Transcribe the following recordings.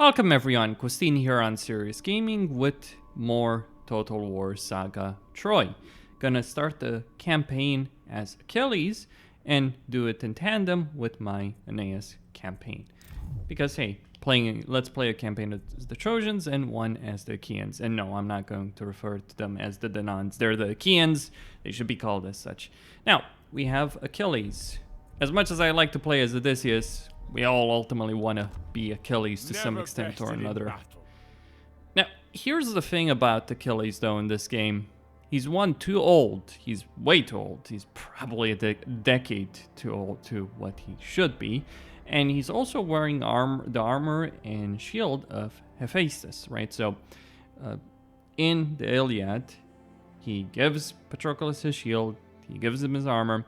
Welcome everyone, Costin here on Serious Gaming with more Total War Saga Troy. Gonna start the campaign as Achilles and do it in tandem with my Aeneas campaign. Because hey, let's play a campaign as the Trojans and one as the Achaeans. And no, I'm not going to refer to them as the Danons. They're the Achaeans. They should be called as such. Now, we have Achilles. As much as I like to play as Odysseus, we all ultimately want to be Achilles to some extent or another. Now, here's the thing about Achilles, though, in this game. He's too old. He's way too old. He's probably a decade too old to what he should be. And he's also wearing the armor and shield of Hephaestus, right? So, in the Iliad, he gives Patroclus his shield, he gives him his armor,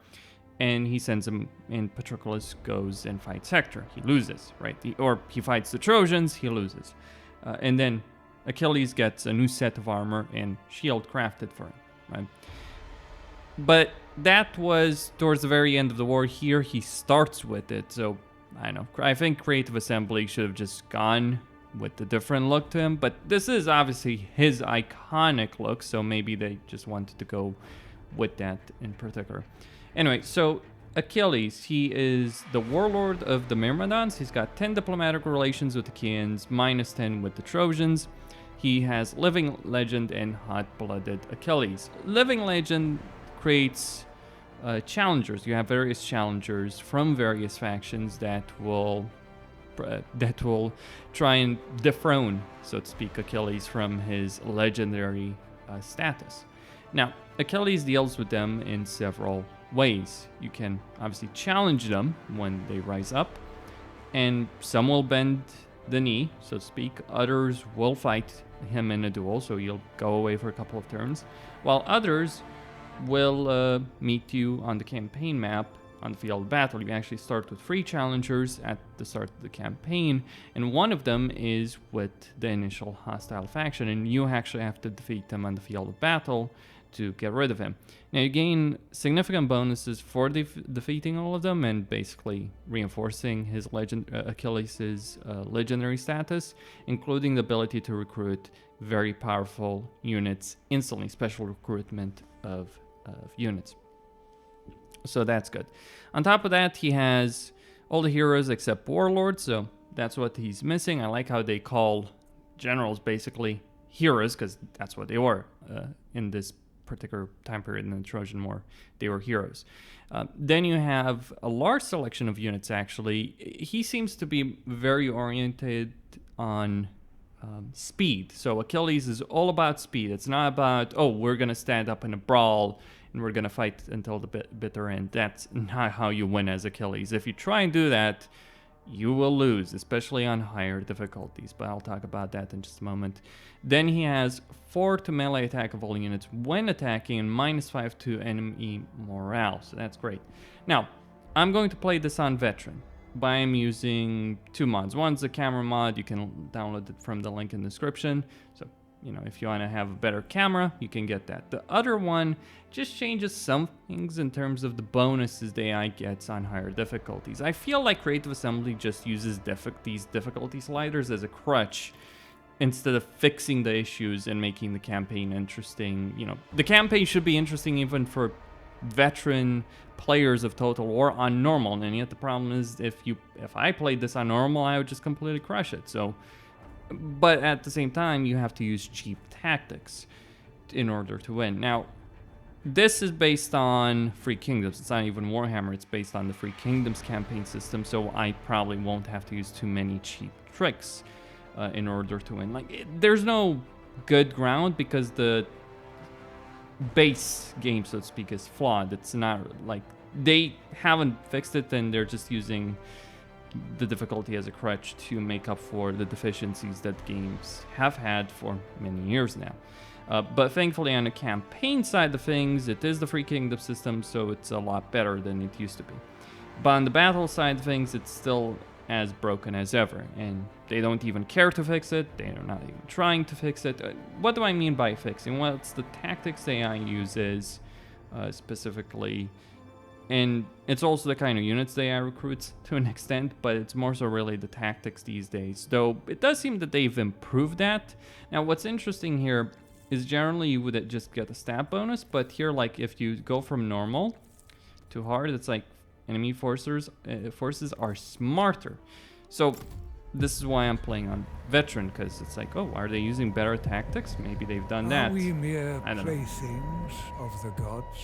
and he sends him, and Patroclus goes and fights Hector. He loses, right? Or he fights the Trojans, he loses. And then Achilles gets a new set of armor and shield crafted for him, right? But that was towards the very end of the war. Here he starts with it, so I don't know. I think Creative Assembly should have just gone with a different look to him, but this is obviously his iconic look, so maybe they just wanted to go with that in particular. Anyway, so Achilles, he is the warlord of the Myrmidons. He's got 10 diplomatic relations with the Achaeans, minus 10 with the Trojans. He has Living Legend and Hot-Blooded Achilles. Living Legend creates challengers. You have various challengers from various factions that will try and dethrone, so to speak, Achilles from his legendary status. Now, Achilles deals with them in several ways. You can obviously challenge them when they rise up, and some will bend the knee, so to speak. Others will fight him in a duel, so you'll go away for a couple of turns, while others will meet you on the campaign map on the field of battle. You actually start with 3 challengers at the start of the campaign, and one of them is with the initial hostile faction, and you actually have to defeat them on the field of battle to get rid of him. Now you gain significant bonuses for defeating all of them and basically reinforcing his Achilles' legendary status, including the ability to recruit very powerful units instantly, special recruitment of units. So that's good. On top of that, he has all the heroes except Warlord, so that's what he's missing. I like how they call generals basically heroes, because that's what they were in this particular time period in the Trojan War. They were heroes. Then you have a large selection of units, actually. He seems to be very oriented on speed. So Achilles is all about speed. It's not about, oh, we're going to stand up in a brawl and we're going to fight until the bitter end. That's not how you win as Achilles. If you try and do that, you will lose, especially on higher difficulties, but I'll talk about that in just a moment. Then he has 4 to melee attack of all units when attacking and -5 to enemy morale, so that's great. Now, I'm going to play this on veteran, but I'm using 2 mods. One's a camera mod. You can download it from the link in the description, so if you want to have a better camera, you can get that. The other one just changes some things in terms of the bonuses the AI gets on higher difficulties. I feel like Creative Assembly just uses these difficulty sliders as a crutch instead of fixing the issues and making the campaign interesting. The campaign should be interesting even for veteran players of Total War on normal, and yet the problem is if I played this on normal, I would just completely crush it. But at the same time, you have to use cheap tactics in order to win. Now, this is based on Free Kingdoms. It's not even Warhammer. It's based on the Free Kingdoms campaign system, so I probably won't have to use too many cheap tricks in order to win. There's no good ground because the base game, so to speak, is flawed. It's not like they haven't fixed it, and they're just using the difficulty as a crutch to make up for the deficiencies that games have had for many years now. But thankfully on the campaign side of things, it is the Free Kingdom system, so it's a lot better than it used to be. But on the battle side of things, it's still as broken as ever, and they don't even care to fix it. They're not even trying to fix it. What do I mean by fixing? Well, it's the tactics AI uses, specifically And it's also the kind of units they recruit to an extent, but it's more so really the tactics these days. Though it does seem that they've improved that. Now, what's interesting here is generally you would just get a stat bonus, but here, like, if you go from normal to hard, it's like enemy forces are smarter. So this is why I'm playing on veteran, because it's like, oh, are they using better tactics? Maybe they've done that. Are we mere playthings of the gods?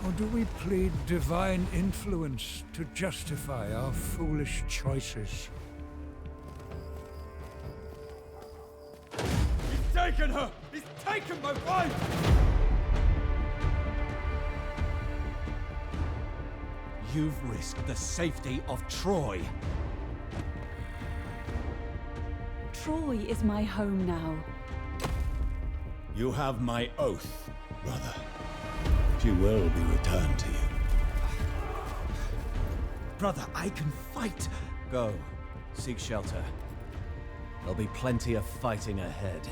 Or do we plead divine influence to justify our foolish choices? He's taken her! He's taken my wife! You've risked the safety of Troy. Troy is my home now. You have my oath, brother. She will be returned to you. Brother, I can fight! Go, seek shelter. There'll be plenty of fighting ahead.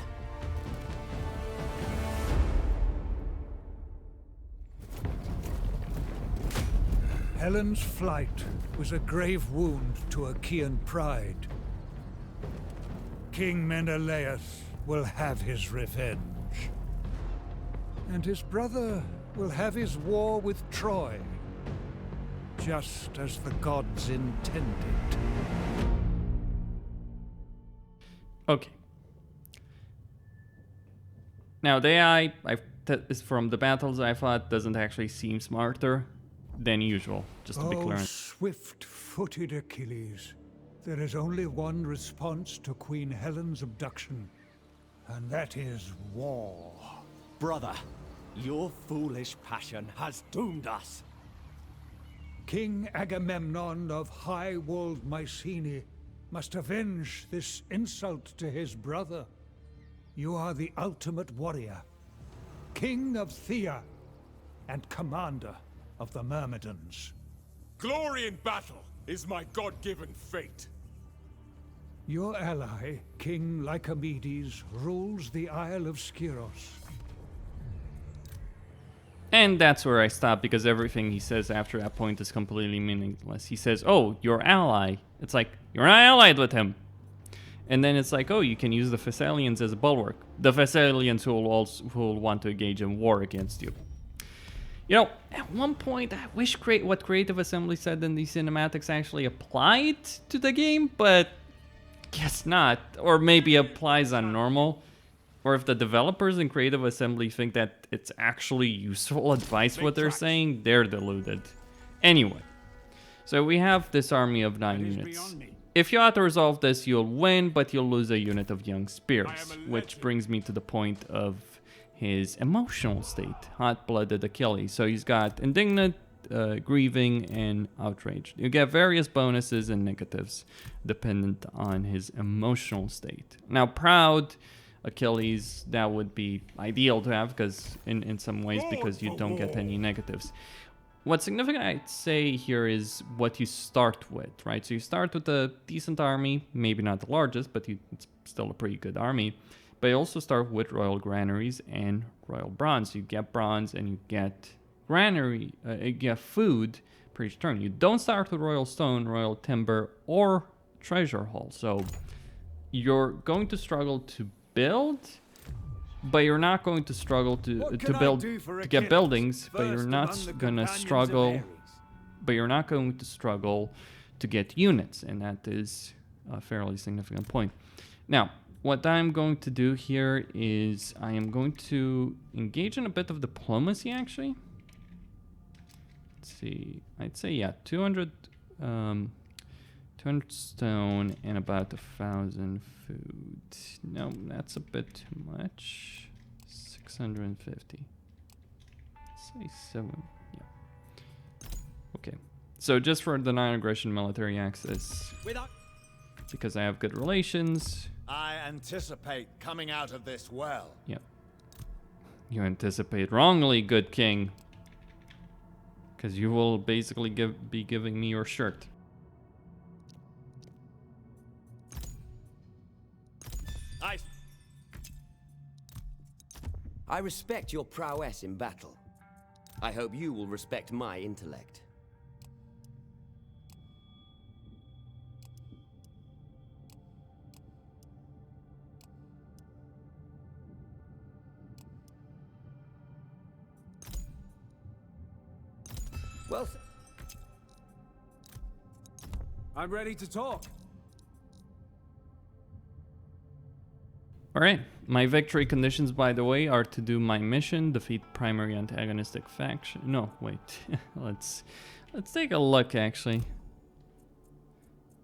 Helen's flight was a grave wound to Achaean pride. King Menelaus will have his revenge. And his brother will have his war with Troy, just as the gods intended. Okay. Now, the AI, from the battles I fought, doesn't actually seem smarter than usual, just to be clear. Swift-footed Achilles. There is only one response to Queen Helen's abduction, and that is war. Brother, your foolish passion has doomed us. King Agamemnon of high-walled Mycenae must avenge this insult to his brother. You are the ultimate warrior, king of Thea, and commander of the Myrmidons. Glory in battle is my God-given fate. Your ally, King Lycomedes, rules the Isle of Skyros. And that's where I stop, because everything he says after that point is completely meaningless. He says, oh, your ally. It's like, you're not allied with him. And then it's like, oh, you can use the Thessalians as a bulwark. The Thessalians who will want to engage in war against you. You know, at one point, I wish what Creative Assembly said in these cinematics actually applied to the game, but guess not. Or maybe applies on normal. Or if the developers in Creative Assembly think that it's actually useful advice what they're saying, they're deluded. Anyway, so we have this army of 9 units. If you auto-resolve this, you'll win, but you'll lose a unit of young spears. Which brings me to the point of his emotional state, hot-blooded Achilles. So he's got indignant, grieving, and outraged. You get various bonuses and negatives dependent on his emotional state. Now, proud Achilles, that would be ideal to have because in some ways, because you don't get any negatives. What's significant, I'd say here, is what you start with, right? So you start with a decent army, maybe not the largest, but it's still a pretty good army. But you also start with royal granaries and royal bronze. You get bronze and you get granary, you get food per each turn. You don't start with royal stone, royal timber, or treasure hall. So you're going to struggle to build, but you're not going to struggle to get buildings, but you're not gonna struggle. But you're not going to struggle to get units, and that is a fairly significant point. Now, what I'm going to do here is I am going to engage in a bit of diplomacy, actually. Let's see. I'd say, yeah, 200 stone and about 1,000 food. No, that's a bit too much. 650. Say 7. Yeah. Okay. So just for the non-aggression military access, because I have good relations. I anticipate coming out of this well. Yep. You anticipate wrongly, good king. Because you will basically be giving me your shirt. I respect your prowess in battle. I hope you will respect my intellect. Well, I'm ready to talk. All right, my victory conditions, by the way, are to do my mission, defeat primary antagonistic faction. No, wait, let's take a look actually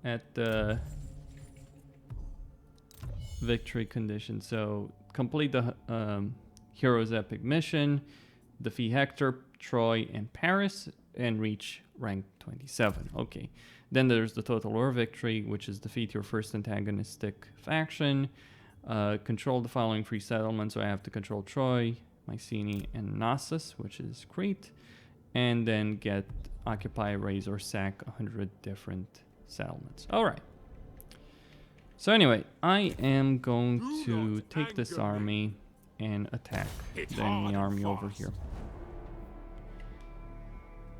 at the victory condition. So complete the hero's epic mission, defeat Hector, Troy, and Paris, and reach rank 27. Okay, then there's the total war victory, which is defeat your first antagonistic faction. Control the following 3 settlements, so I have to control Troy, Mycenae, and Knossos, which is Crete, and then get, occupy, raise, or sack 100 different settlements. All right. So anyway, I am going to take this army and attack the enemy army over here.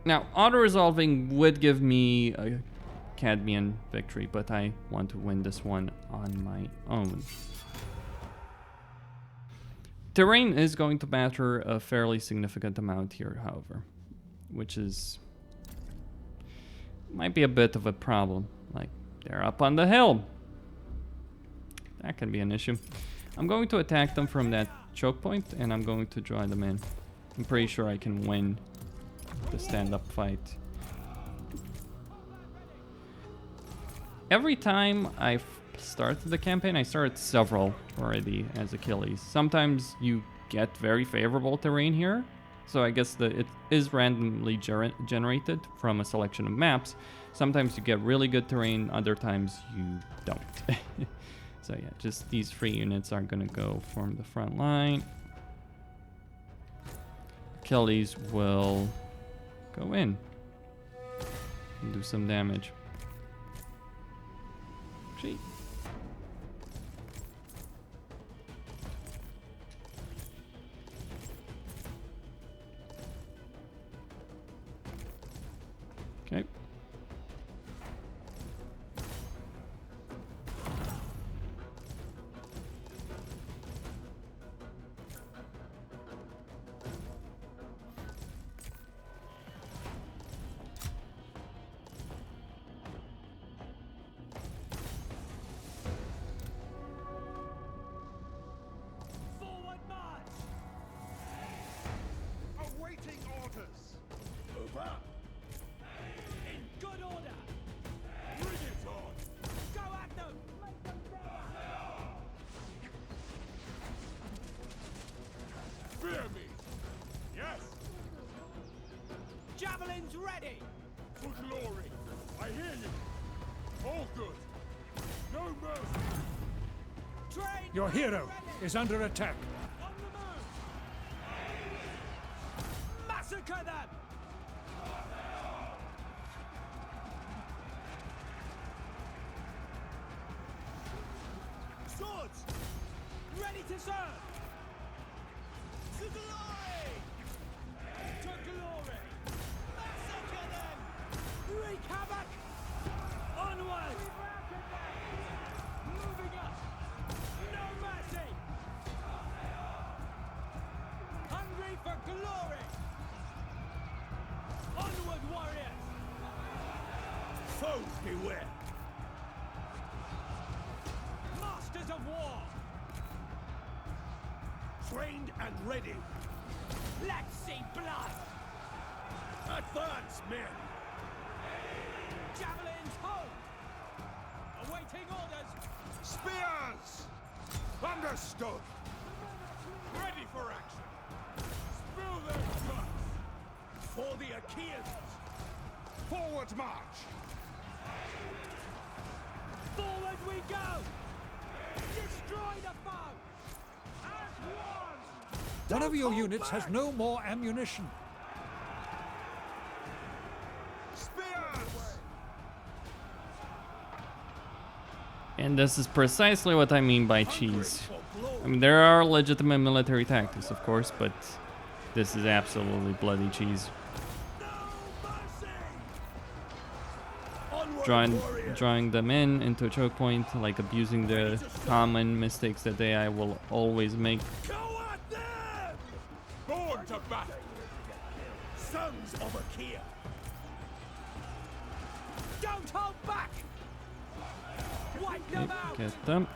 Now, auto-resolving would give me a Cadmean victory, but I want to win this one on my own. Terrain is going to matter a fairly significant amount here, however, which is might be a bit of a problem. Like, they're up on the hill. That can be an issue. I'm going to attack them from that choke point, and I'm going to draw them in. I'm pretty sure I can win the stand-up fight. Every time I've started the campaign, I started several already as Achilles. Sometimes you get very favorable terrain here, so I guess that it is randomly generated from a selection of maps. Sometimes you get really good terrain, other times you don't. So yeah, just these 3 units are gonna go form the front line. Achilles will go in and do some damage. Gee. Okay. Javelins ready! For glory! I hear you! All good! No mercy! Train! Your hero is under attack. On the move! Massacre them! Swords! Ready to serve! To glory! To glory! Massacre them! Wreak havoc! Onward! Moving up! No mercy! Hungry for glory! Onward, warriors! Foes beware! Masters of war! Trained and ready! Let's see blood! Advance, men! Javelins home! Awaiting orders! Spears! Understood! Ready for action! Spill their guts! For the Achaeans! Forward march! Forward we go! Destroy the foe! As one! One of your units has no more ammunition. Spears! And this is precisely what I mean by cheese. I mean, there are legitimate military tactics, of course, but This is absolutely bloody cheese. Drawing them into a choke point, like abusing the common mistakes that AI will always make. Go at them! Born to battle! Sons of Achilles! Don't hold back! Wipe them out! Get them.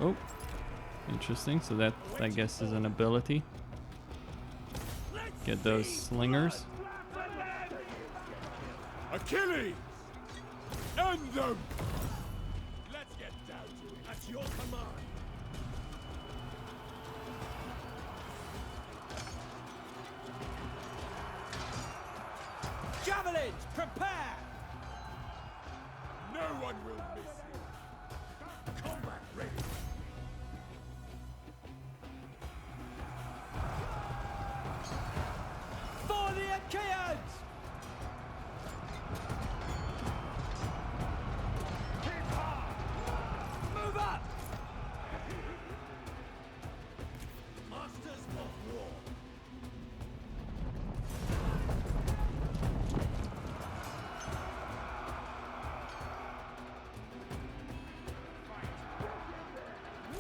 Oh, interesting. So that, I guess, is an ability. Get those slingers. Achilles! End them! Let's get down to it. At your command. Javelins, prepare! No one will miss you. Combat ready. For the Achaeans! Move up! Masters of war.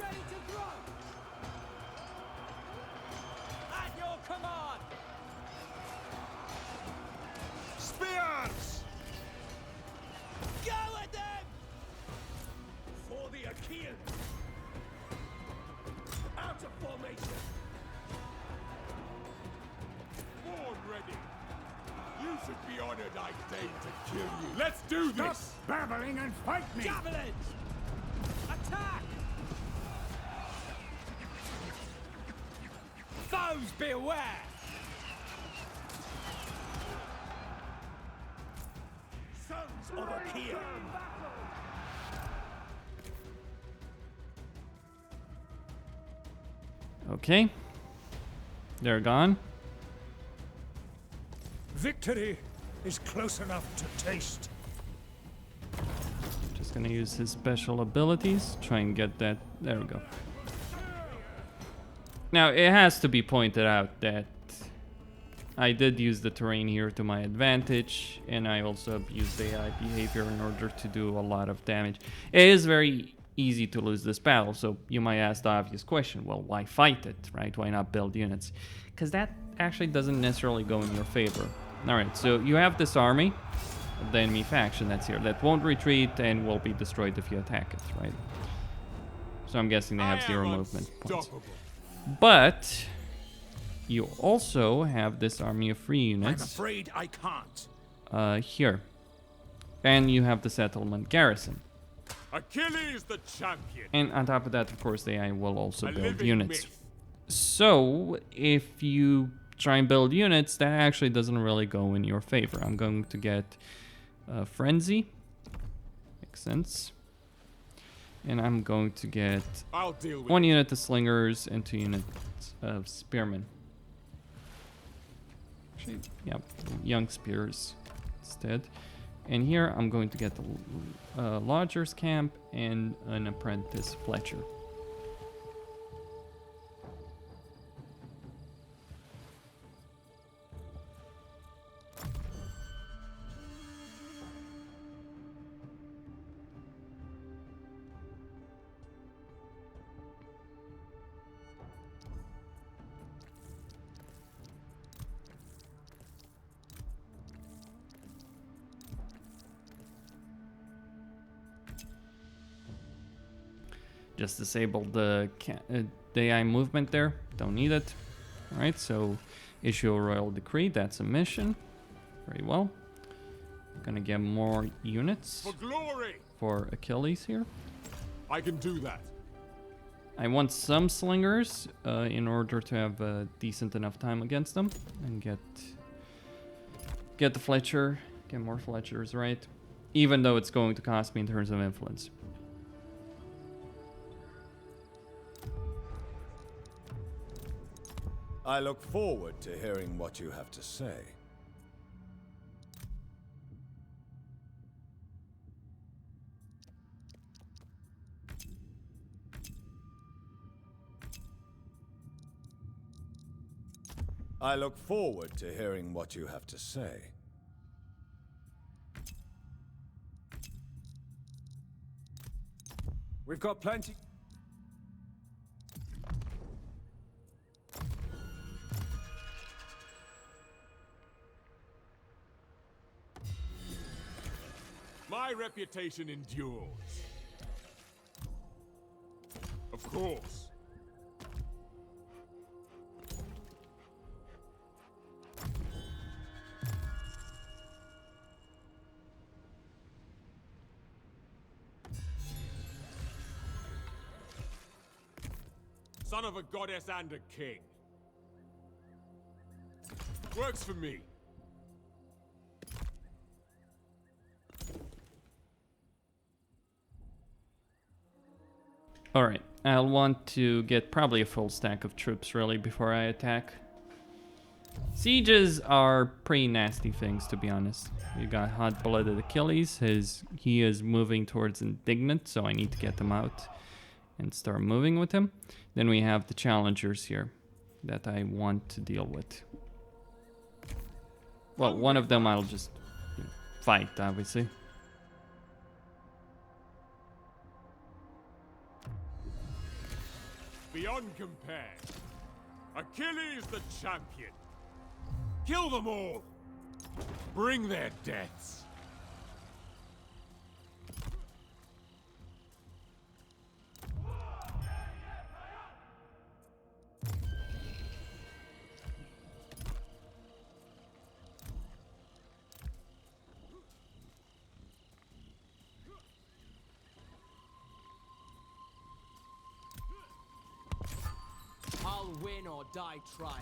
Ready to throw! At your command! Spears! Go at them! For the Achaeans! Out of formation! Born ready! You should be honored I deigned to kill you. Let's do this! babbling and fight me! Javelins! Attack! Foes beware! Sons of Achilles! Okay. They're gone. Victory is close enough to taste. Just gonna use his special abilities. Try and get that. There we go. Now, it has to be pointed out that I did use the terrain here to my advantage, and I also abused AI behavior in order to do a lot of damage. It is very easy to lose this battle, so you might ask the obvious question, well, why fight it, right? Why not build units? Because that actually doesn't necessarily go in your favor. Alright, so you have this army of the enemy faction that's here that won't retreat and will be destroyed if you attack it, right? So I'm guessing they have zero movement points. But you also have this army of free I'm units afraid I can't. here. And you have the settlement garrison. Achilles the champion. And on top of that, of course, the AI will also A build living units. myth. So if you try and build units, that actually doesn't really go in your favor. I'm going to get Frenzy. Makes sense. And I'm going to get I'll deal with 1 unit of slingers and 2 units of spearmen. Actually, yeah, young spears instead. And here I'm going to get the lodger's camp and an apprentice Fletcher. Just disabled the AI movement there. Don't need it. All right, so issue a royal decree. That's a mission. Very well. Gonna get more units for glory. for Achilles here. I can do that. I want some slingers in order to have a decent enough time against them and get the Fletcher, get more Fletchers, right? Even though it's going to cost me in terms of influence. I look forward to hearing what you have to say. I look forward to hearing what you have to say. We've got plenty. My reputation endures. Of course. Son of a goddess and a king. Works for me. Alright, I'll want to get probably a full stack of troops really before I attack. Sieges are pretty nasty things, to be honest. You got hot-blooded Achilles. He is moving towards Indignant, so I need to get him out and start moving with him. Then we have the challengers here that I want to deal with. Well, one of them I'll just fight, obviously. Beyond compare. Achilles the champion. Kill them all. Bring their deaths. I'll win or die trying.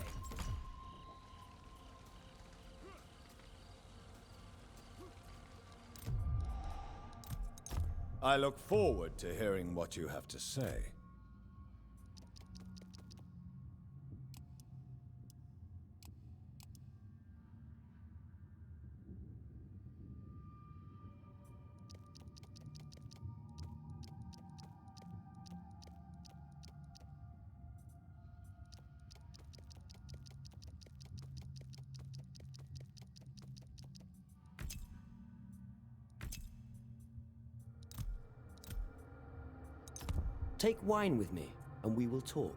I look forward to hearing what you have to say. Take wine with me, and we will talk.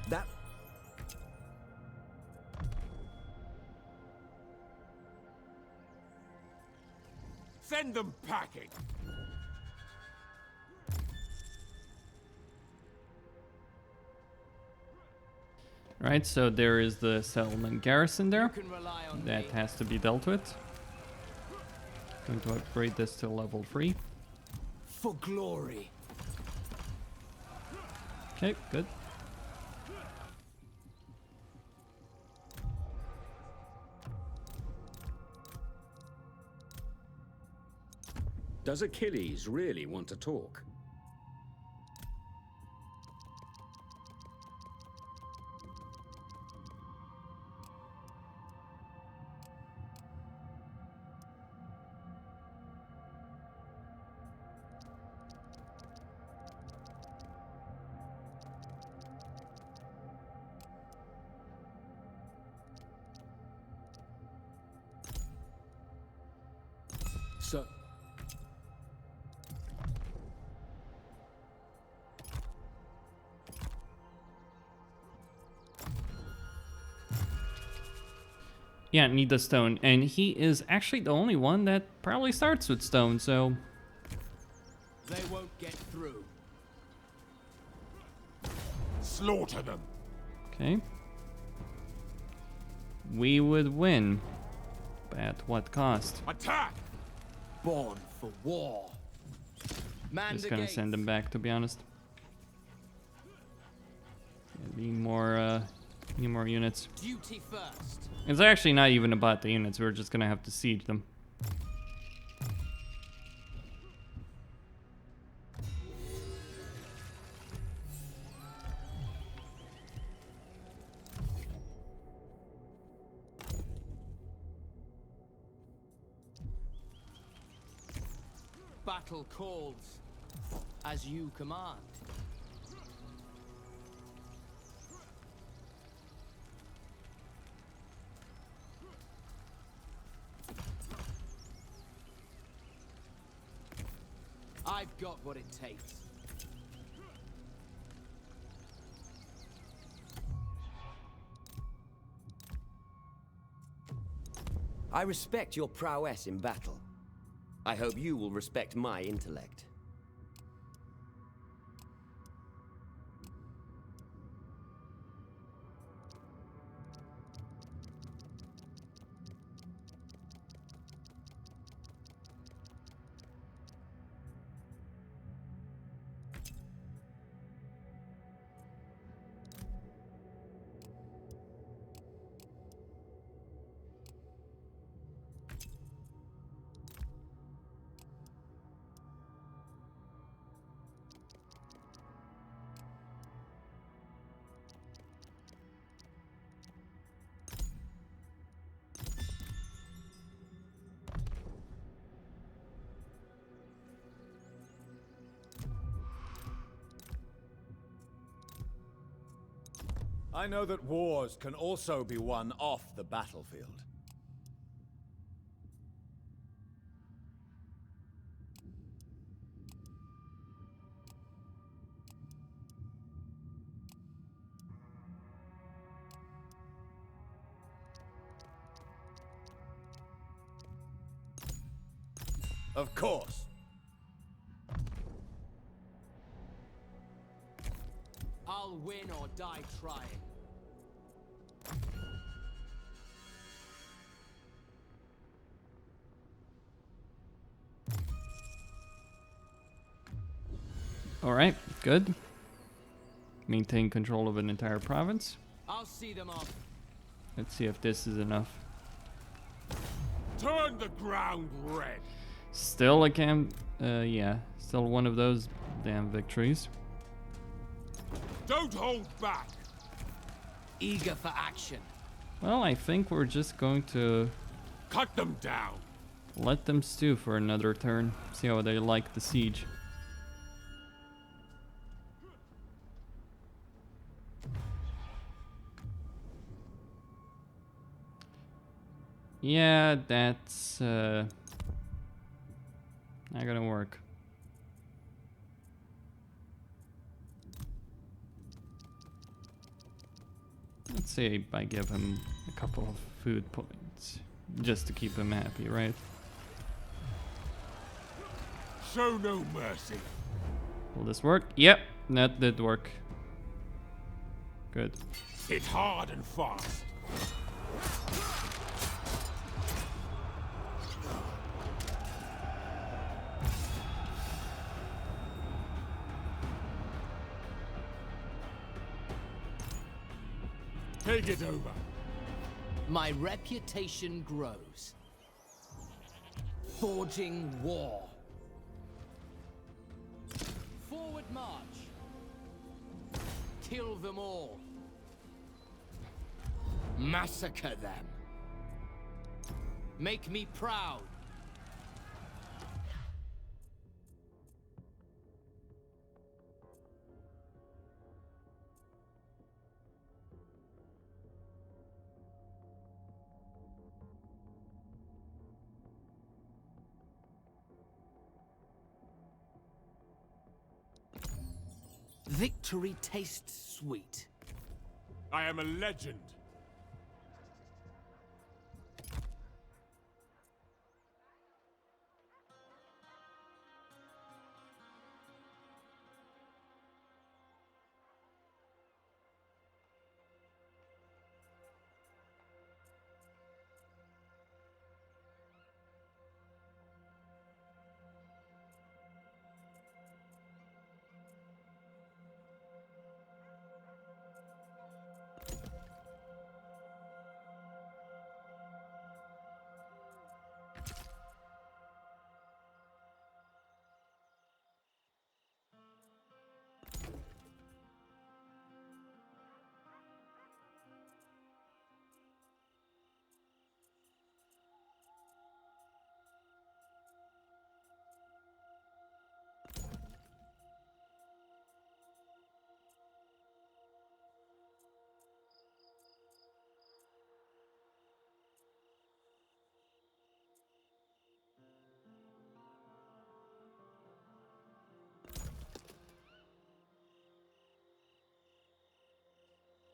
That... Send them packing. Right, so there is the settlement garrison there. You can rely on That me. has to be dealt with. Going to upgrade this to level 3. For glory. Okay, good. Does Achilles really want to talk? So... Yeah, need the stone. And he is actually the only one that probably starts with stone, so... They won't get through. Slaughter them. Okay. We would win. But at what cost? Attack. Born for war. Man Just the gonna gates. send him back, to be honest. Be more Need more units. Duty first. It's actually not even about the units. We're just gonna have to siege them. Battle calls, as you command. I've got what it takes. I respect your prowess in battle. I hope you will respect my intellect. I know that wars can also be won off the battlefield. Of course. I'll win or die trying. All right, good. Maintain control of an entire province. I'll see them off. Let's see if this is enough. Turn the ground red. Still a yeah, still one of those damn victories. Don't hold back. Eager for action. Well, I think we're just going to Cut them down. let them stew for another turn. See how they like the siege. Yeah, that's not gonna work. Let's say I give him a couple of food points just to keep him happy, right? Show no mercy. Will this work? Yep, that did work. Good. Hit hard and fast. Take it over. My reputation grows. Forging war. Forward march. Kill them all. Massacre them. Make me proud. Victory tastes sweet. I am a legend.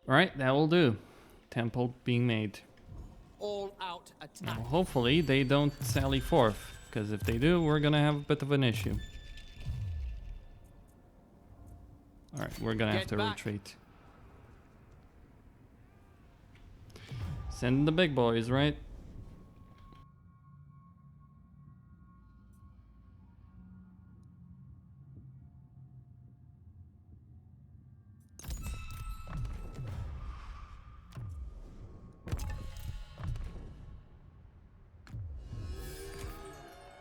Alright, that will do. Temple being made. All out Now, attack. hopefully they don't sally forth, because if they do, we're gonna have a bit of an issue. Alright, we're gonna have Get to back. retreat. Send the big boys, right?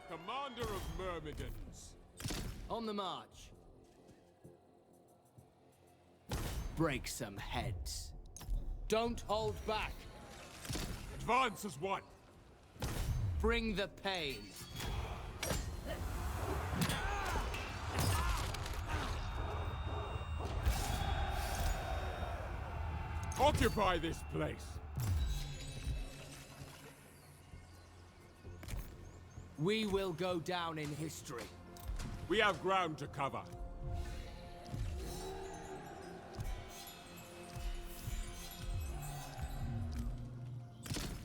Commander of Myrmidons. On the march. Break some heads. Don't hold back. Advance as one. Bring the pain. Occupy this place. We will go down in history. We have ground to cover.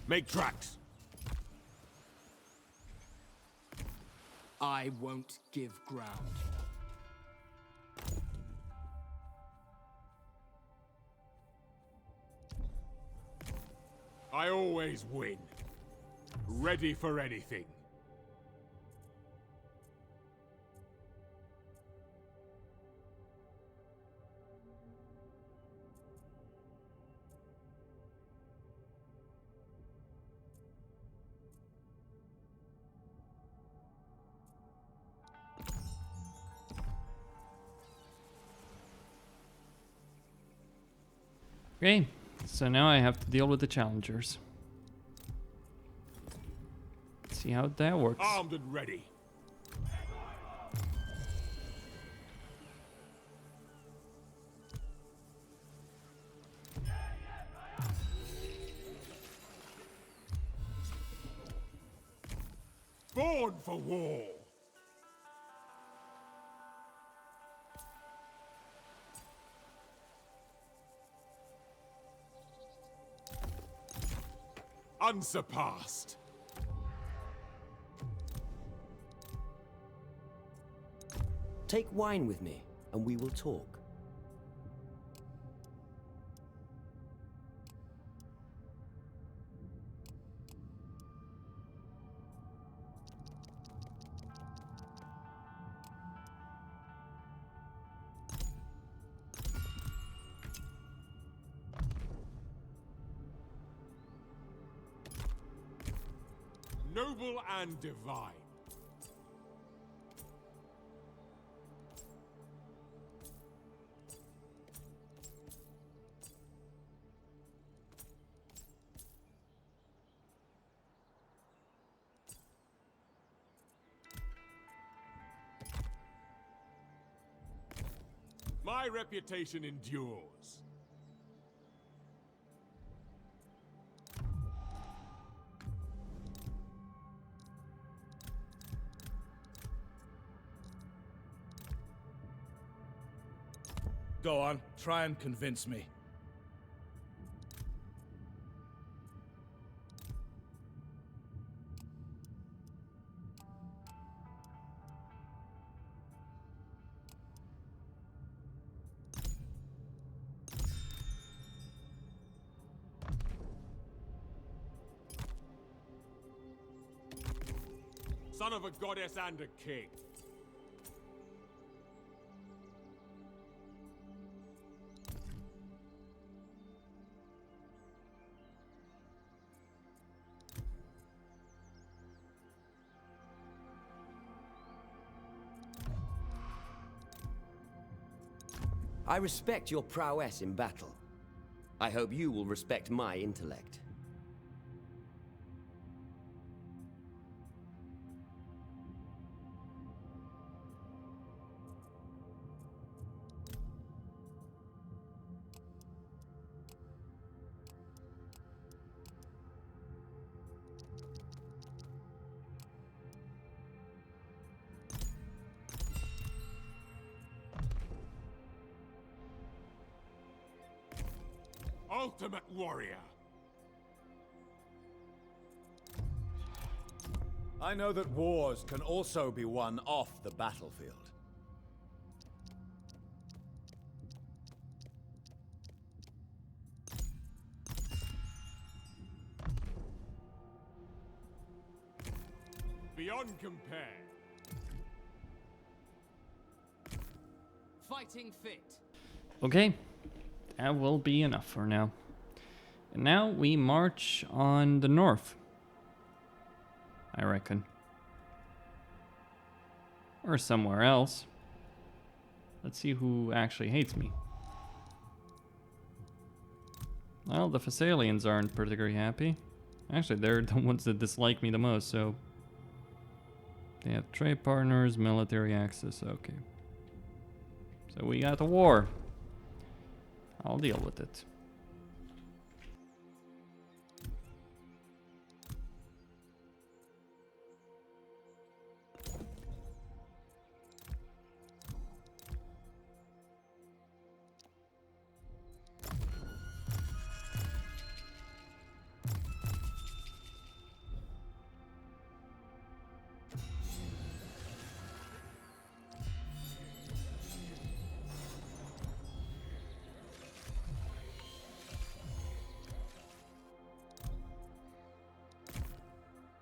Make tracks. I won't give ground. I always win. Ready for anything. Okay, so now I have to deal with the challengers. See how that works. Armed and ready. Born for war. Unsurpassed. Take wine with me, and we will talk. Noble and divine. My reputation endures. Go on, try and convince me. Son of a goddess and a king. I respect your prowess in battle. I hope you will respect my intellect. ultimate warrior. I know that wars can also be won off the battlefield. Beyond compare. Fighting fit. Okay, that will be enough for now. And now we march on the north, I reckon. Or somewhere else. Let's see who actually hates me. Well, the Thessalians aren't particularly happy. Actually, they're the ones that dislike me the most, so... They have trade partners, military access, okay. So we got a war. I'll deal with it.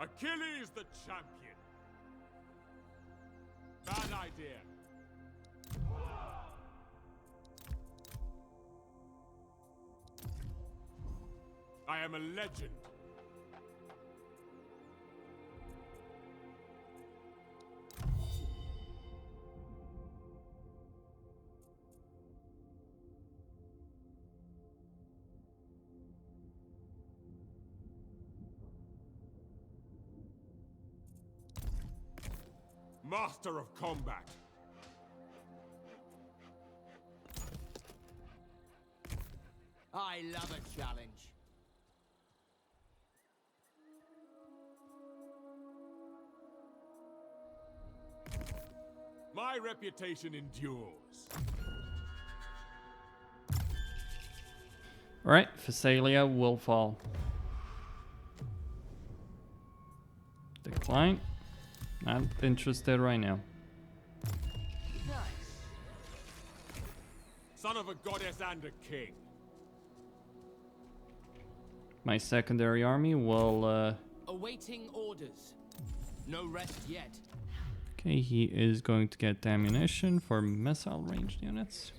Achilles the champion. Bad idea. I am a legend. Master of combat. I love a challenge. My reputation endures. Alright, Thessalia will fall. Decline. Not interested right now. Nice. Son of a goddess and a king. My secondary army will... Awaiting orders. No rest yet. Okay, he is going to get ammunition for missile ranged units.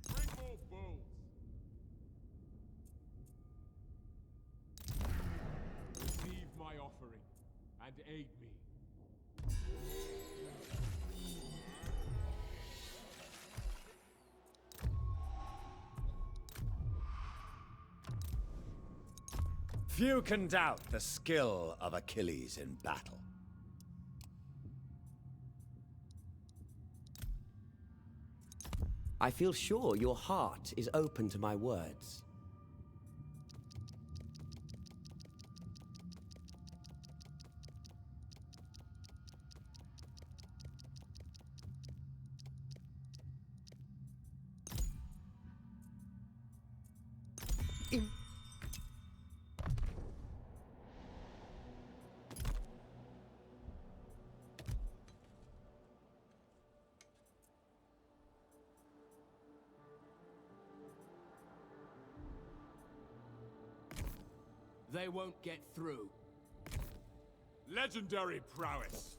Bring more bows. Receive my offering and aid me. Few can doubt the skill of Achilles in battle. I feel sure your heart is open to my words. They won't get through. Legendary prowess.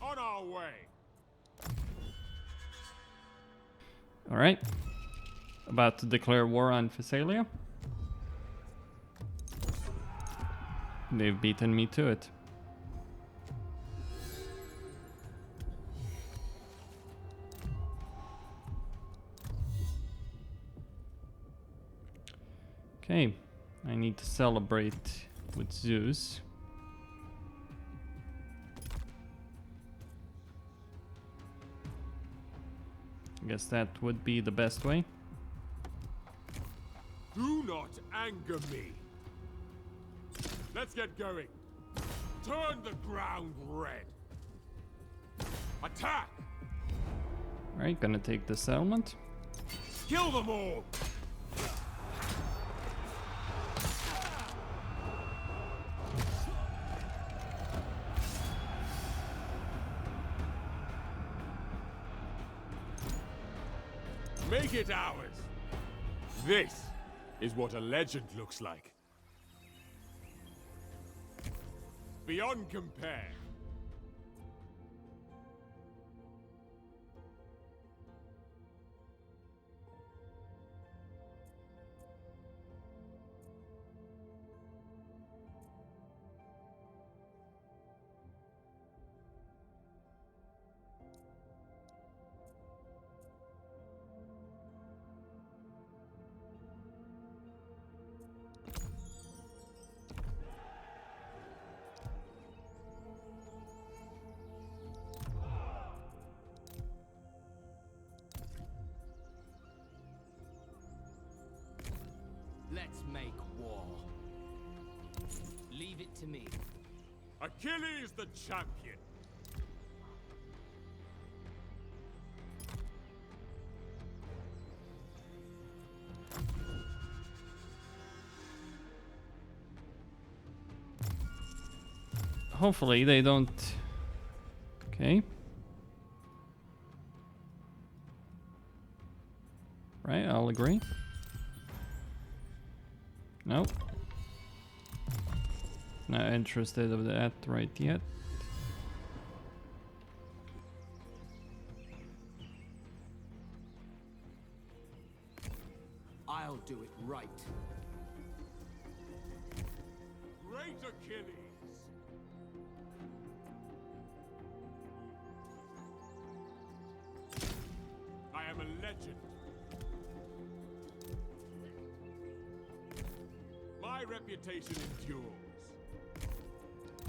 On our way. Alright. About to declare war on Thessalia. They've beaten me to it. Okay, I need to celebrate with Zeus. I guess that would be the best way. Do not anger me. Let's get going. Turn the ground red. Attack! Alright, gonna take the settlement. Kill them all! Make it ours. This is what a legend looks like. Beyond compare. Let's make war. Leave it to me. Achilles the champion. Hopefully they don't... Okay. Right, I'll agree. Nope. Not interested of that right yet. I'll do it right. Great Achilles. I am a legend. My reputation endures.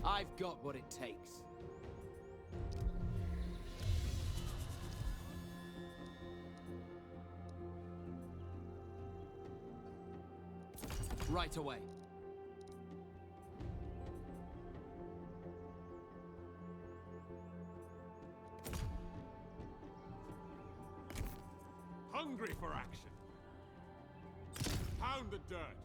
I've got what it takes. Right away. Hungry for action. Pound the dirt.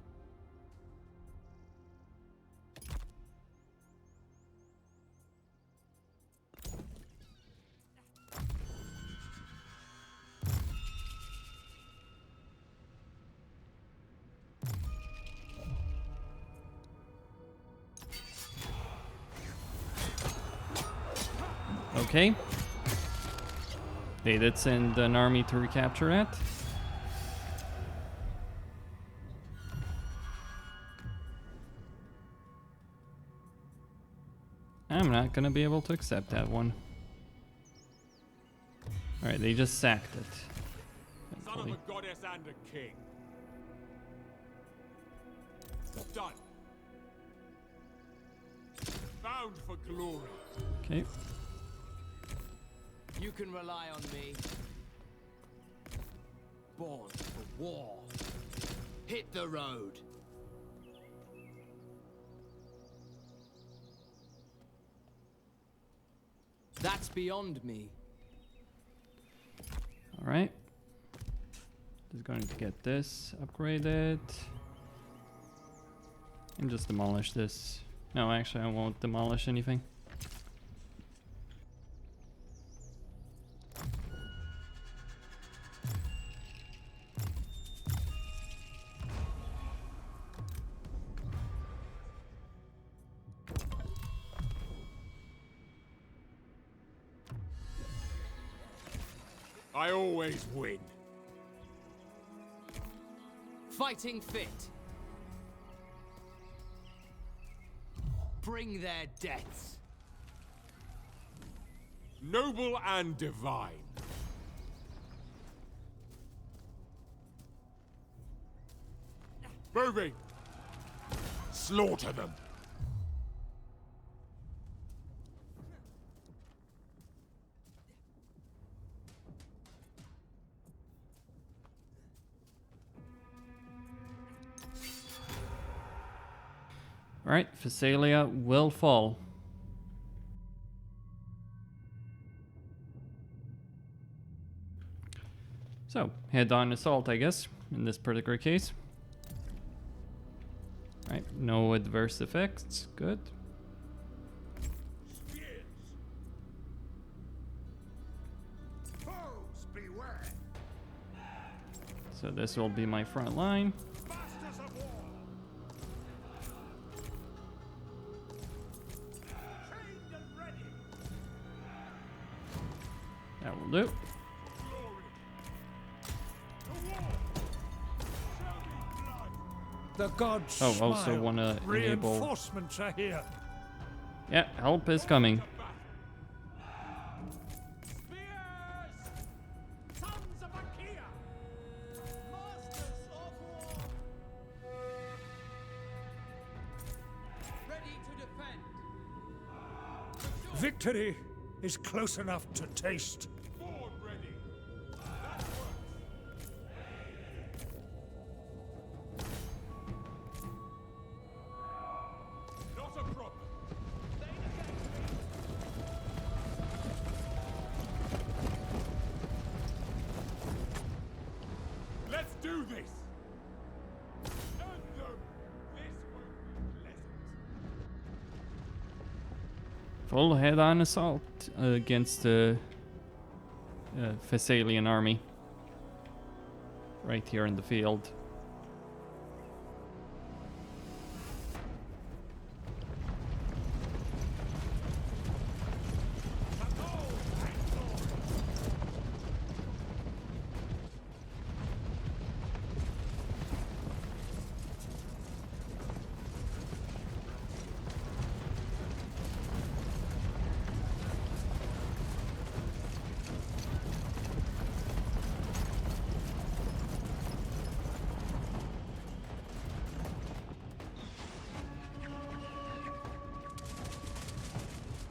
Okay. They did send an army to recapture that. I'm not gonna be able to accept that one. Alright, they just sacked it. Son of Thankfully. a goddess and a king. Done. Bound for glory. Okay. You can rely on me. Born for war. Hit the road. That's beyond me. Alright. Just going to get this upgraded. And just demolish this. No, actually I won't demolish anything. I always win. Fighting fit. Bring their deaths. Noble and divine. Moving. Slaughter them. Alright, Phasalia will fall. So, head-on assault, I guess, in this particular case. Right, no adverse effects. Good. Foes beware. So this will be my front line. Masters of war. Trained and ready. That will do. The gods Oh, also smile. want to enable... Reinforcements are here. Yeah, help is coming. Spears! Sons of Achilles! Masters of war! Ready to defend! Victory is close enough to taste. Board ready. That works. Not a problem. Let's do this. And no, this won't be pleasant. Full head-on assault against the Thessalian army. Right here in the field.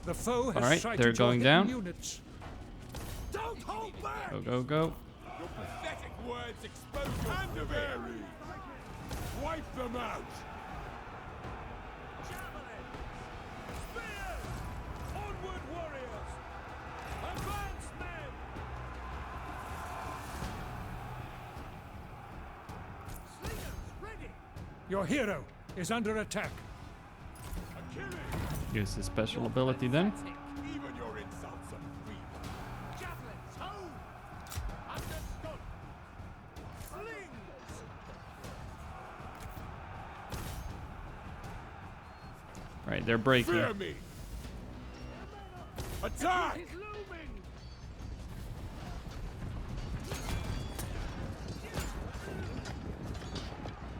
The foe has Alright, sighted they're your going hidden down. units. Don't hold back. Go, go, go. Your pathetic words expose your Canterbury. Wipe them out. Javelins! Spears! Onward, warriors! Advance, men! Slingers, ready! Your hero is under attack. Achilles. Use the special ability then. Even your insults are feeble. Javelins, home! Understood! Slings! Right, they're breaking. Fear me. Attack. He's looming!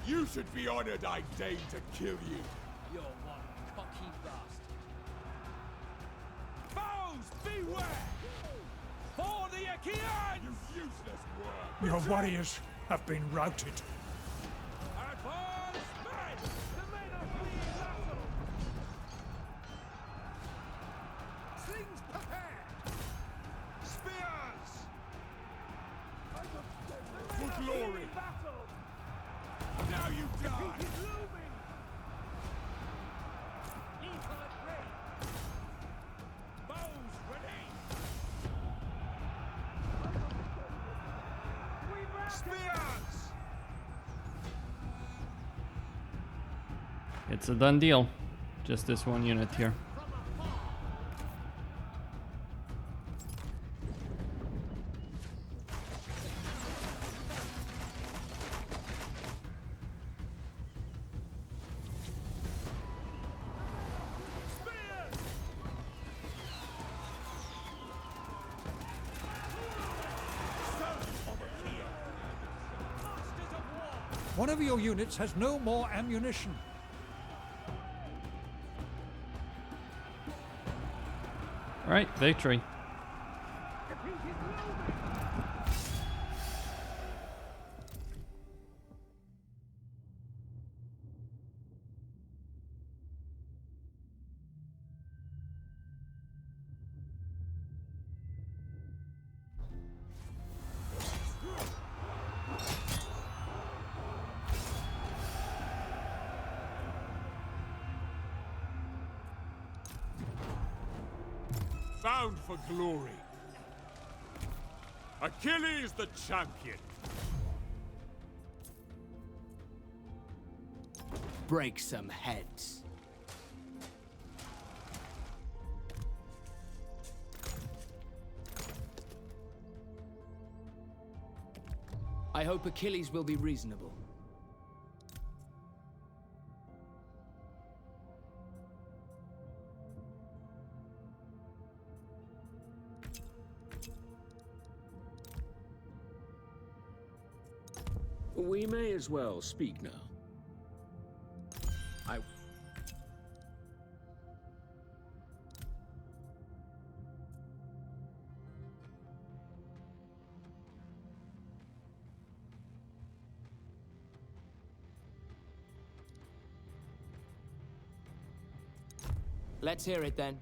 You should be honored I deigned to kill you. You're one cocky bastard. Foes, beware! For the Achaeans! You useless worm. Your warriors have been routed. Advance, men! The men are fleeing battle! Slings prepared! Spears! The For men are glory. fleeing battle! Now you die. He's looming! Eagle at range! Bows ready! We back! Spears! It's a done deal. Just this one unit here. One of your units has no more ammunition. Alright, victory. Bound for glory. Achilles the champion. Break some heads. I hope Achilles will be reasonable. We may as well speak now. Let's hear it then.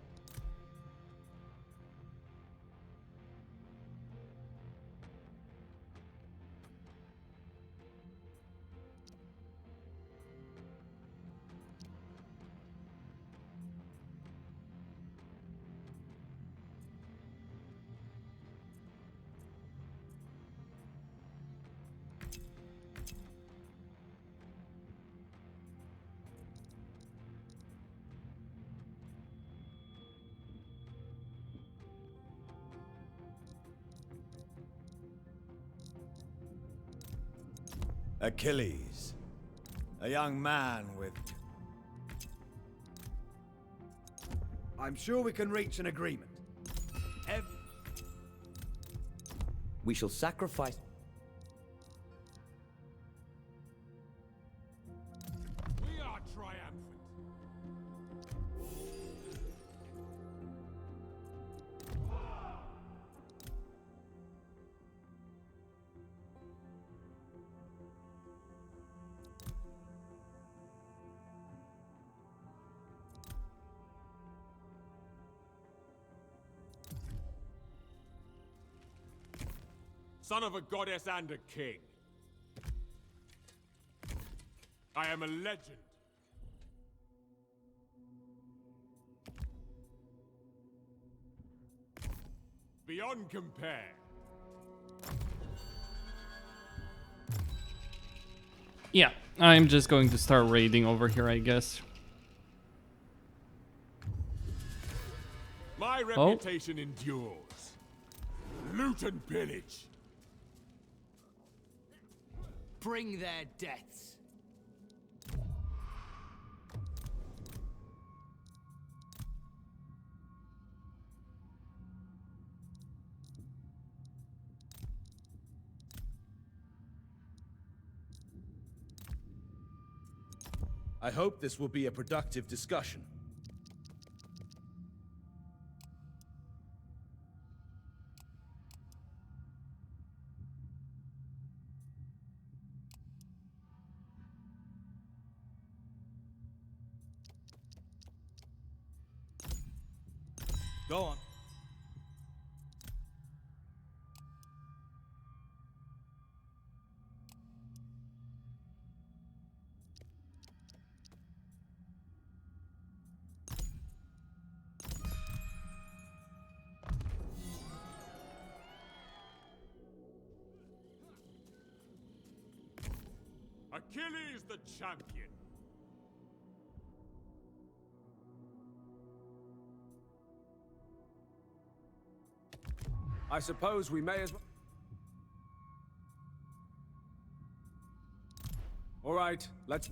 Achilles. A young man with... I'm sure we can reach an agreement. We shall sacrifice... We are triumphant. Son of a goddess and a king. I am a legend. Beyond compare. Yeah, I'm just going to start raiding over here, I guess. My reputation endures. Loot and pillage. Bring their deaths. I hope this will be a productive discussion. Go on. Achilles the champion. I suppose we may as well... All right, let's...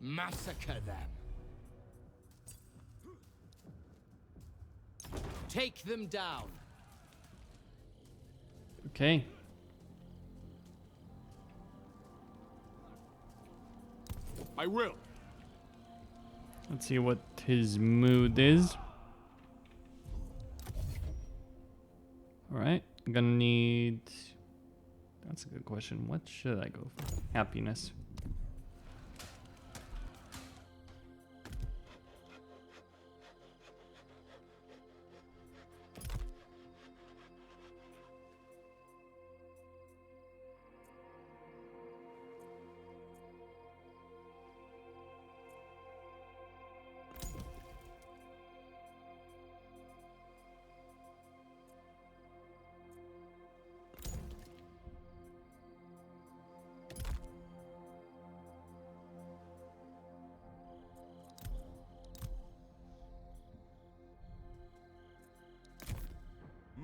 Massacre them. Take them down. Okay. I will. Let's see what his mood is. Alright, I'm gonna need... That's a good question. What should I go for? Happiness.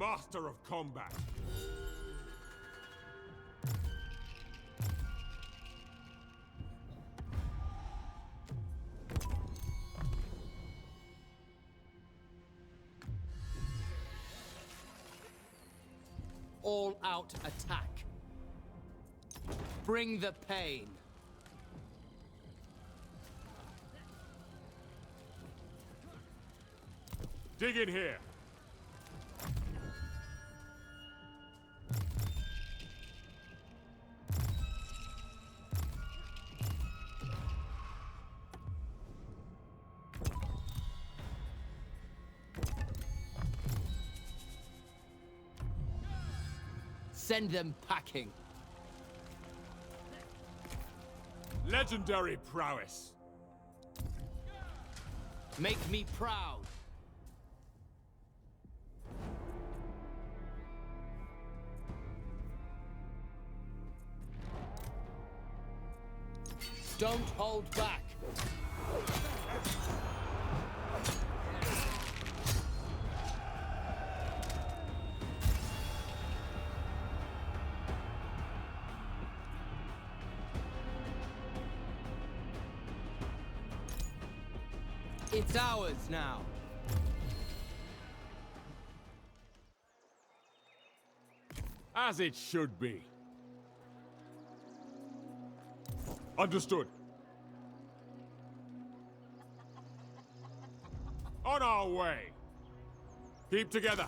master of combat. All out attack. Bring the pain. Dig in here. Send them packing. Legendary prowess. Make me proud. Don't hold back. It's ours now. As it should be. Understood. On our way. Keep together.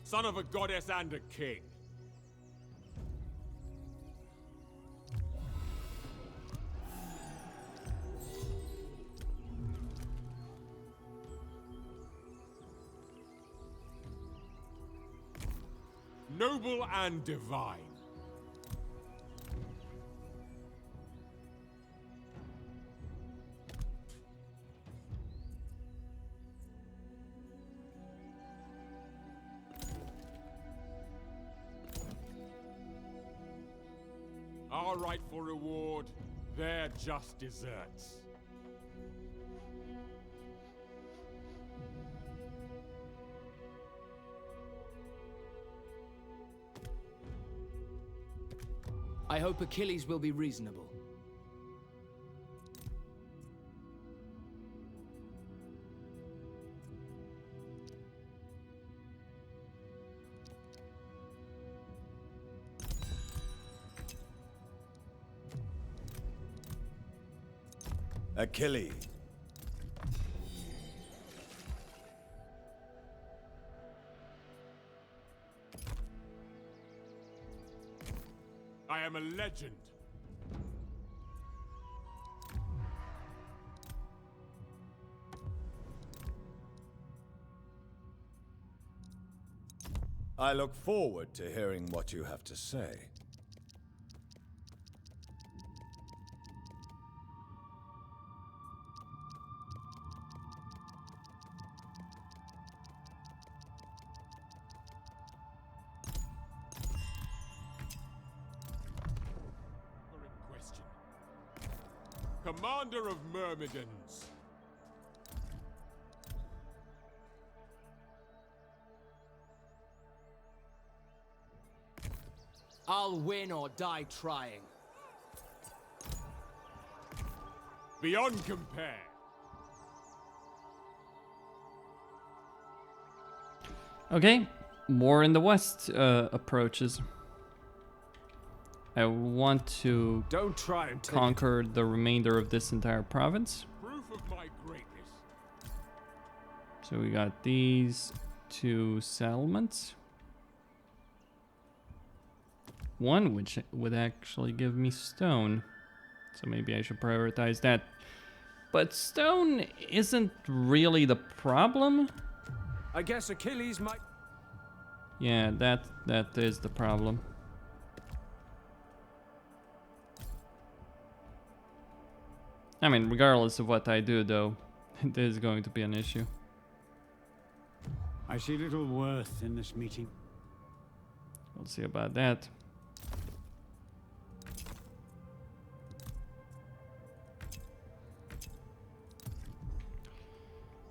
Son of a goddess and a king. Noble and divine. Our rightful reward, their just deserts. I hope Achilles will be reasonable. Achilles. I am a legend. I look forward to hearing what you have to say. Question. Commander of Myrmidons. I'll win or die trying. Beyond compare. Okay, more in the west approaches. I want to Don't try and take conquer the remainder of this entire province. proof of my greatness. So we got these two settlements. One which would actually give me stone. So maybe I should prioritize that. But stone isn't really the problem. I guess Achilles might... Yeah, that is the problem. I mean, regardless of what I do though, it is going to be an issue. I see little worth in this meeting. We'll see about that.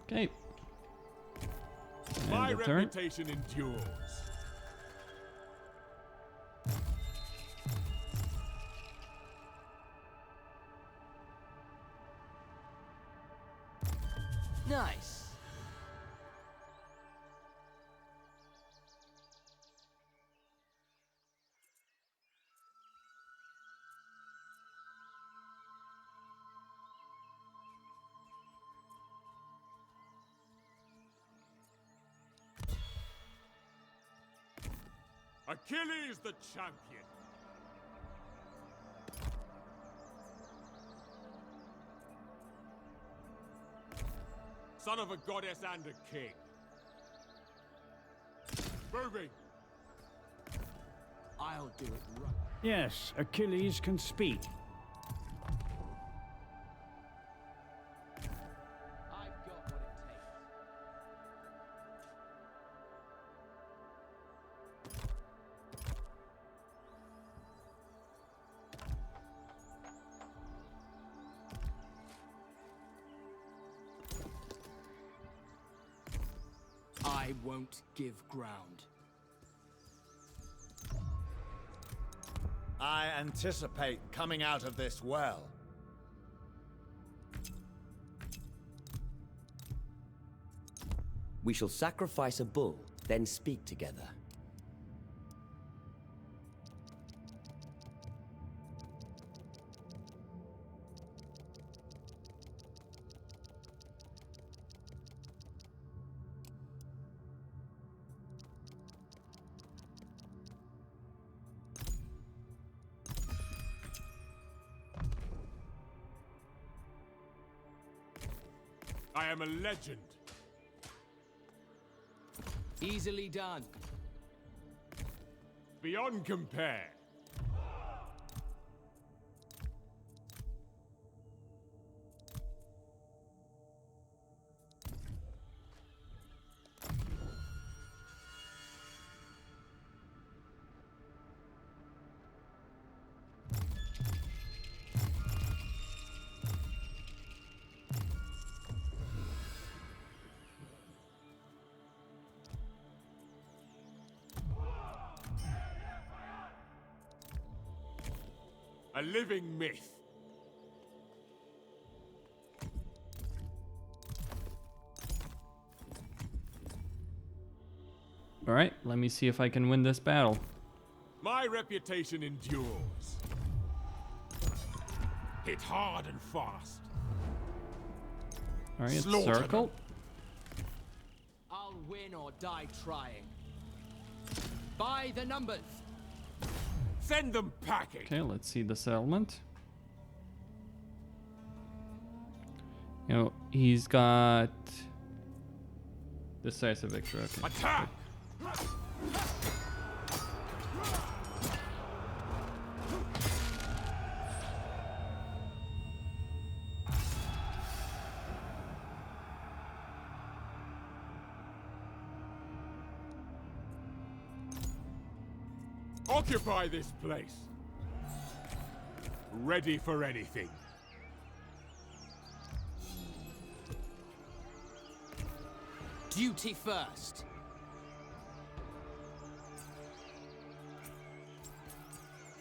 Okay. My And the turn. reputation endures. Nice. Achilles the champion. Son of a goddess and a king. Moving. I'll do it right. Yes, Achilles can speak. I've got what it takes. I won't give ground. I anticipate coming out of this well. We shall sacrifice a bull, then speak together. I am a legend. Easily done. Beyond compare. A living myth. All right, let me see if I can win this battle. My reputation endures. Hit hard and fast. All right, Slaughter circle. I'll win or die trying. By the numbers. Send them packing. Okay, let's see the settlement. You know, he's got decisive victory. Okay. Attack! Occupy this place. Ready for anything. Duty first.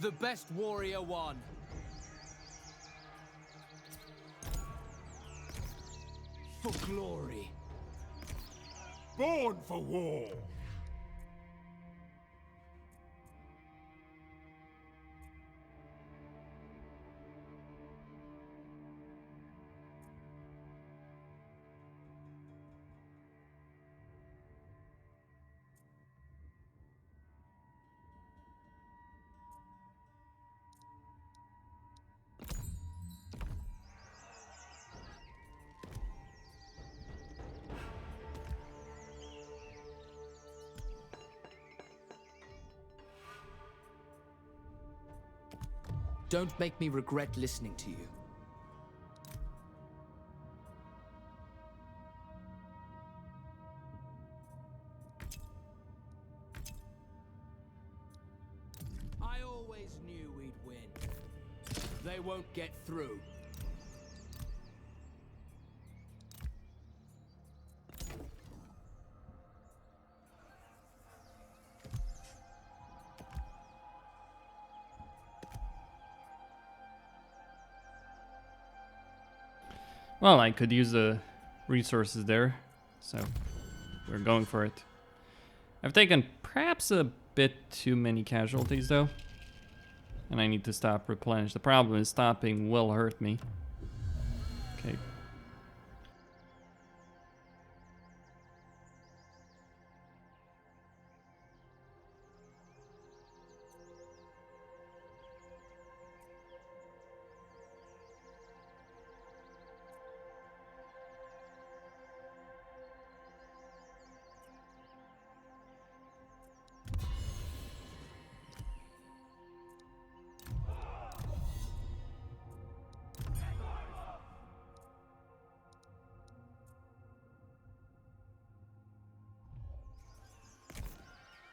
The best warrior won. For glory. Born for war. Don't make me regret listening to you. They won't get through. Well, I could use the resources there, so we're going for it. I've taken perhaps a bit too many casualties though, and I need to stop replenish. The problem is stopping will hurt me. Okay.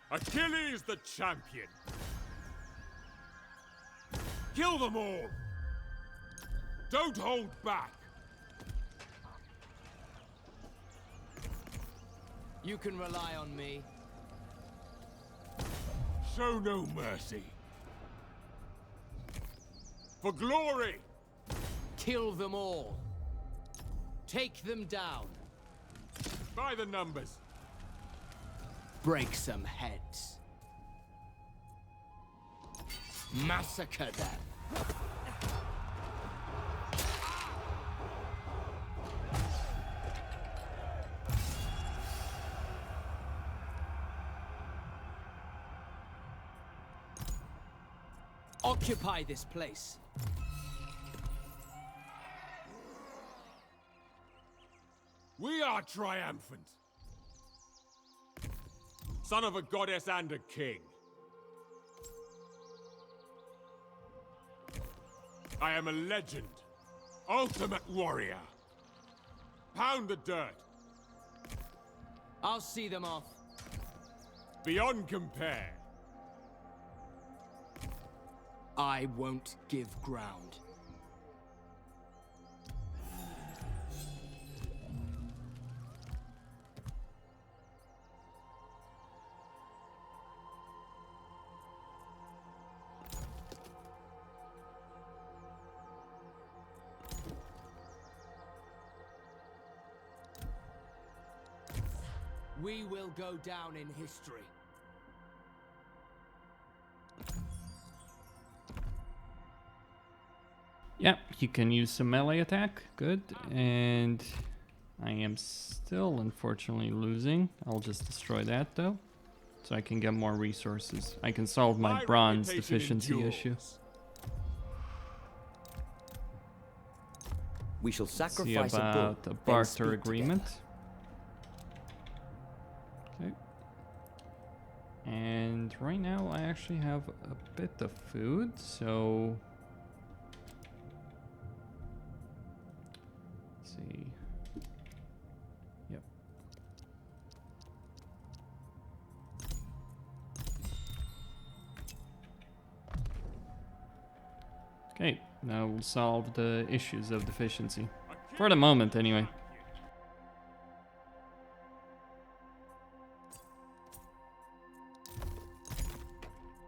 Achilles the champion! Kill them all! Don't hold back! You can rely on me. Show no mercy. For glory! Kill them all. Take them down. By the numbers. Break some heads. Massacre them. Occupy this place. We are triumphant. Son of a goddess and a king. I am a legend. Ultimate warrior. Pound the dirt. I'll see them off. Beyond compare. I won't give ground. We will go down in history. Yeah, you can use some melee attack. Good. And I am still unfortunately losing. I'll just destroy that though, so I can get more resources. I can solve my bronze deficiency issue. We shall See sacrifice a bull, about a then barter speak agreement. together. Okay. And right now I actually have a bit of food, so let's see. Yep. Okay, now we'll solve the issues of deficiency. For the moment, anyway.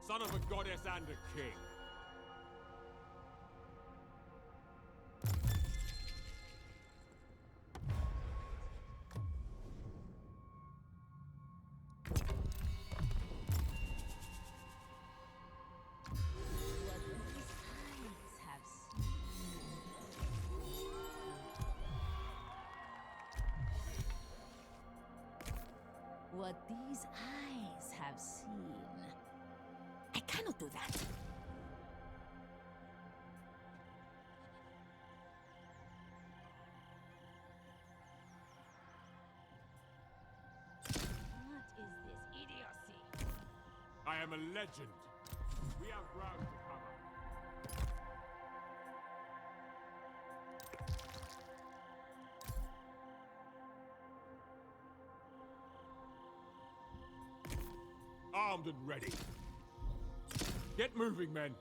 Son of a goddess and a king. What these eyes have seen. I cannot do that. What is this idiocy? I am a legend. We have ground to cover. Armed and ready. Get moving, men.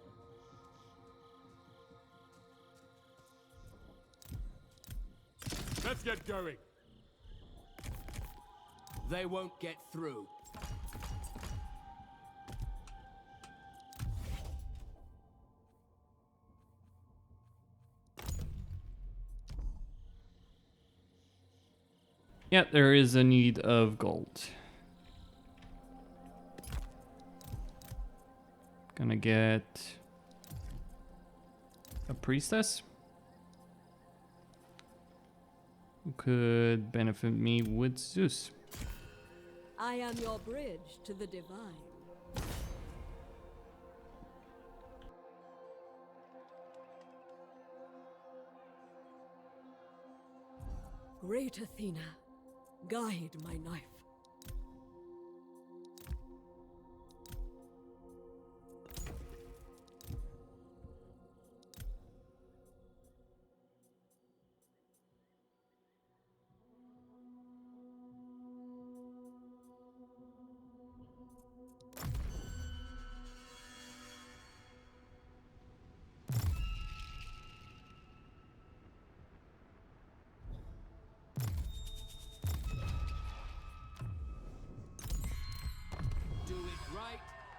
Let's get going. They won't get through. Yeah, there is a need of gold. Gonna get a priestess who could benefit me with Zeus. I am your bridge to the divine. Great Athena, guide my knife.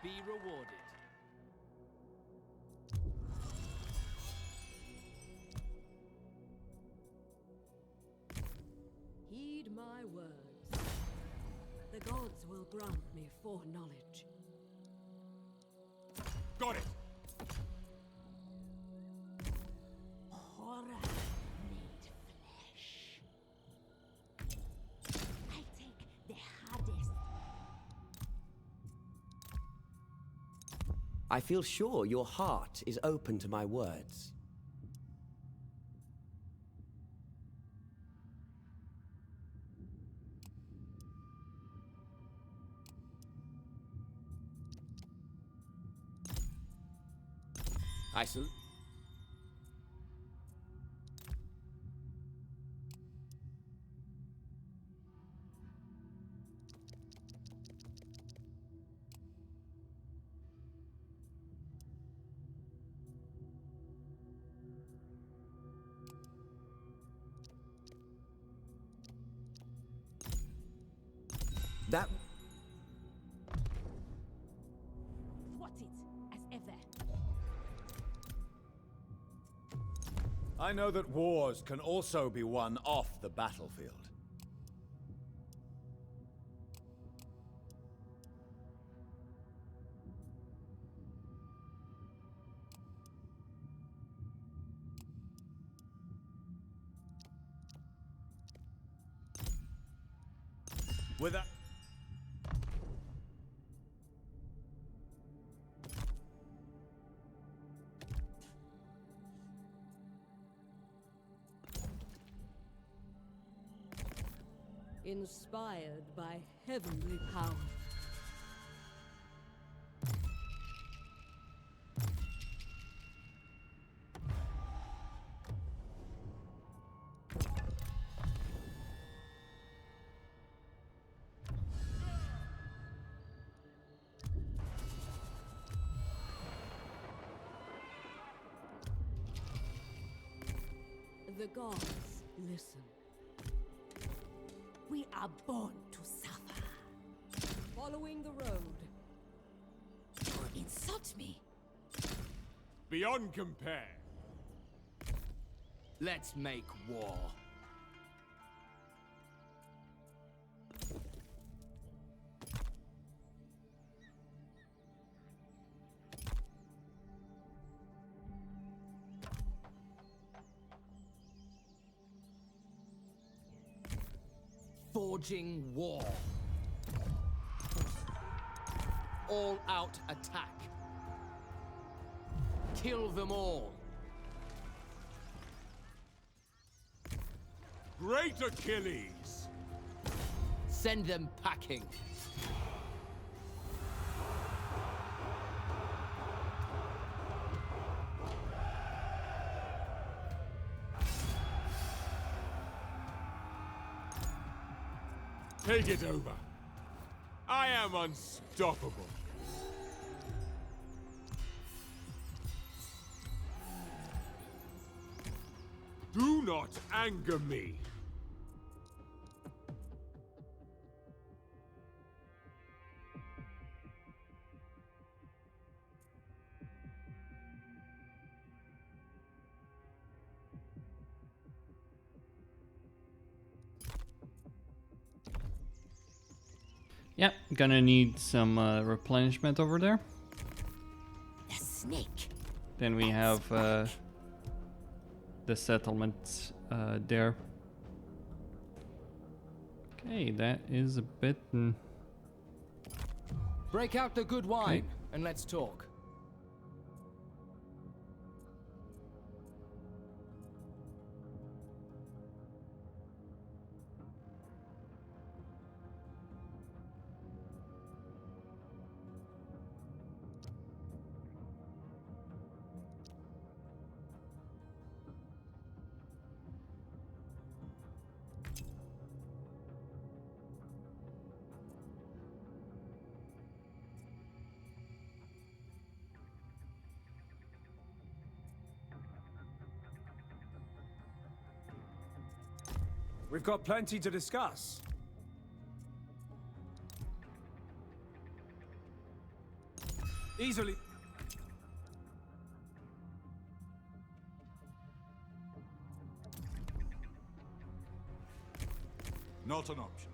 Be rewarded. Heed my words. The gods will grant me foreknowledge. Got it. Horror made flesh. I take the hardest. I feel sure your heart is open to my words. I salute. That... Thwart it, as ever. I know that wars can also be won off the battlefield. Without... Inspired by heavenly power. The gods listen. We are born to suffer. Following the road. You insult me. Beyond compare. Let's make war. Forging war. All-out attack. Kill them all. Great Achilles! Send them packing. Take it over. I am unstoppable. Do not anger me. Yeah, gonna need some replenishment over there. The snake. Then we have the settlements there. Okay, that is a bit... Break out the good wine and let's talk. We've got plenty to discuss. Easily. Not an option.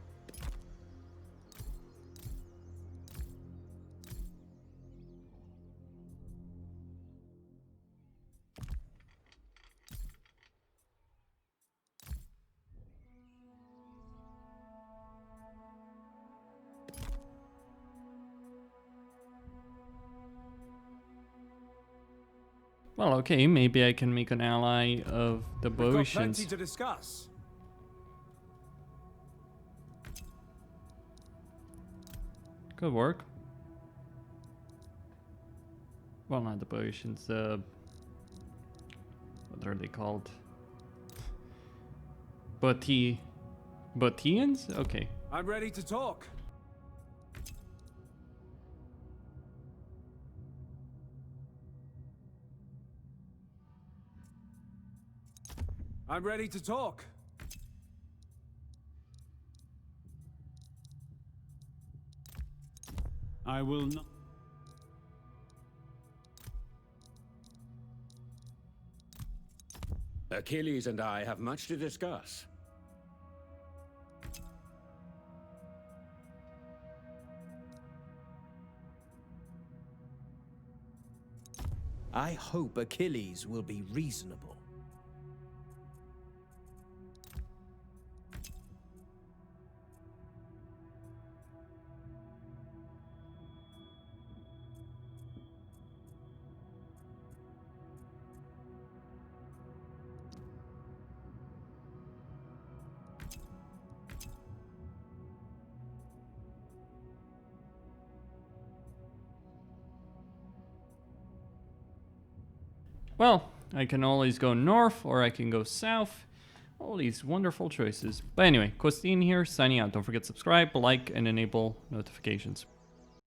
Well, okay, maybe I can make an ally of the We've got Boeotians. plenty to discuss. Could work. Well, not the Boeotians, what are they called? Bottians? Okay. I'm ready to talk. I'm ready to talk. I will not. Achilles and I have much to discuss. I hope Achilles will be reasonable. Well, I can always go north or I can go south. All these wonderful choices. But anyway, Costin here, signing out. Don't forget to subscribe, like, and enable notifications.